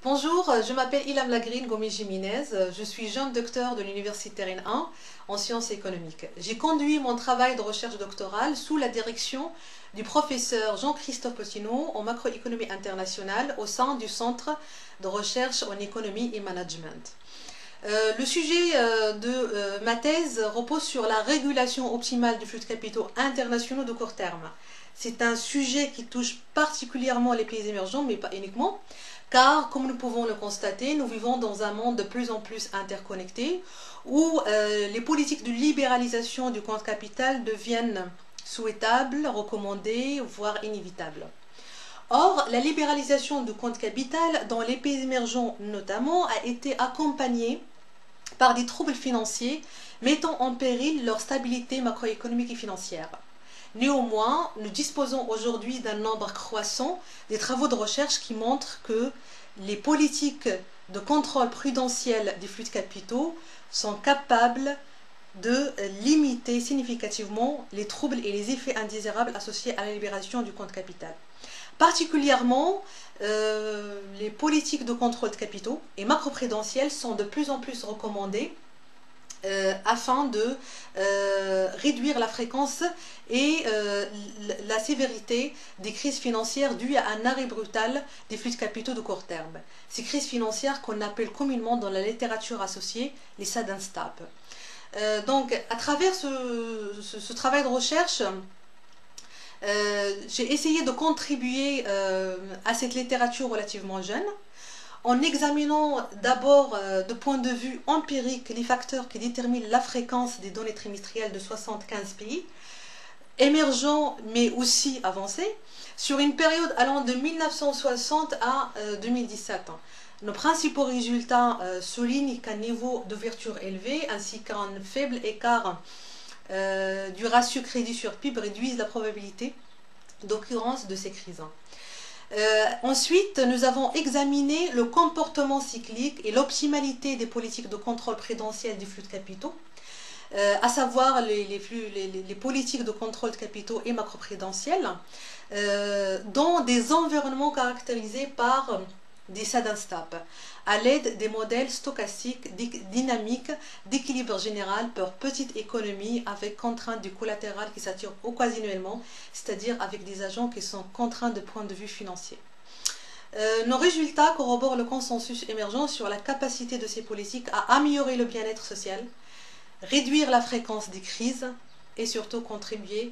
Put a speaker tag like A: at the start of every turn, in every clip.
A: Bonjour, je m'appelle Ilham Lagrine Gomes-Jiménez, je suis jeune docteur de l'Université Rennes 1 en sciences économiques. J'ai conduit mon travail de recherche doctorale sous la direction du professeur Jean-Christophe Potineau en macroéconomie internationale au sein du Centre de recherche en économie et management. Le sujet de ma thèse repose sur la régulation optimale du flux de capitaux internationaux de court terme. C'est un sujet qui touche particulièrement les pays émergents, mais pas uniquement, car comme nous pouvons le constater, nous vivons dans un monde de plus en plus interconnecté, où les politiques de libéralisation du compte capital deviennent souhaitables, recommandées, voire inévitables. Or, la libéralisation du compte capital dans les pays émergents notamment a été accompagnée par des troubles financiers mettant en péril leur stabilité macroéconomique et financière. Néanmoins, nous disposons aujourd'hui d'un nombre croissant des travaux de recherche qui montrent que les politiques de contrôle prudentiel des flux de capitaux sont capables de limiter significativement les troubles et les effets indésirables associés à la libération du compte capital. Particulièrement, les politiques de contrôle de capitaux et macroprudentielles sont de plus en plus recommandées afin de réduire la fréquence et la sévérité des crises financières dues à un arrêt brutal des flux de capitaux de court terme. Ces crises financières qu'on appelle communément dans la littérature associée les sudden stop. Donc, à travers ce travail de recherche, j'ai essayé de contribuer à cette littérature relativement jeune, en examinant d'abord de point de vue empirique les facteurs qui déterminent la fréquence des données trimestrielles de 75 pays, émergents mais aussi avancés, sur une période allant de 1960 à 2017. Nos principaux résultats soulignent qu'un niveau d'ouverture élevé ainsi qu'un faible écart du ratio crédit sur PIB réduisent la probabilité d'occurrence de ces crises. Ensuite, nous avons examiné le comportement cyclique et l'optimalité des politiques de contrôle prudentiel des flux de capitaux, à savoir les politiques de contrôle de capitaux et macroprudentielles, dans des environnements caractérisés par des sudden stop, à l'aide des modèles stochastiques dynamiques d'équilibre général pour petite économie avec contrainte du collatéral qui s'attire occasionnellement, c'est-à-dire avec des agents qui sont contraints de point de vue financier. Nos résultats corroborent le consensus émergent sur la capacité de ces politiques à améliorer le bien-être social, réduire la fréquence des crises et surtout contribuer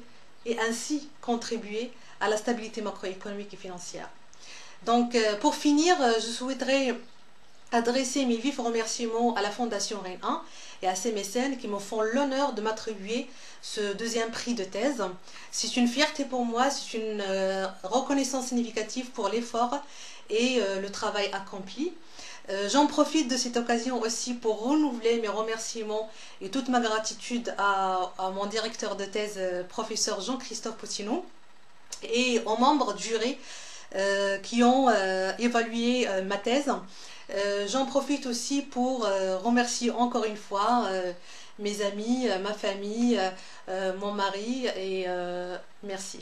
A: à la stabilité macroéconomique et financière. Donc, pour finir, je souhaiterais adresser mes vifs remerciements à la Fondation Rennes 1 et à ses mécènes qui me font l'honneur de m'attribuer ce deuxième prix de thèse. C'est une fierté pour moi, c'est une reconnaissance significative pour l'effort et le travail accompli. J'en profite de cette occasion aussi pour renouveler mes remerciements et toute ma gratitude à mon directeur de thèse, professeur Jean-Christophe Potineau, et aux membres du jury qui ont évalué ma thèse. J'en profite aussi pour remercier encore une fois mes amis, ma famille, mon mari, et merci.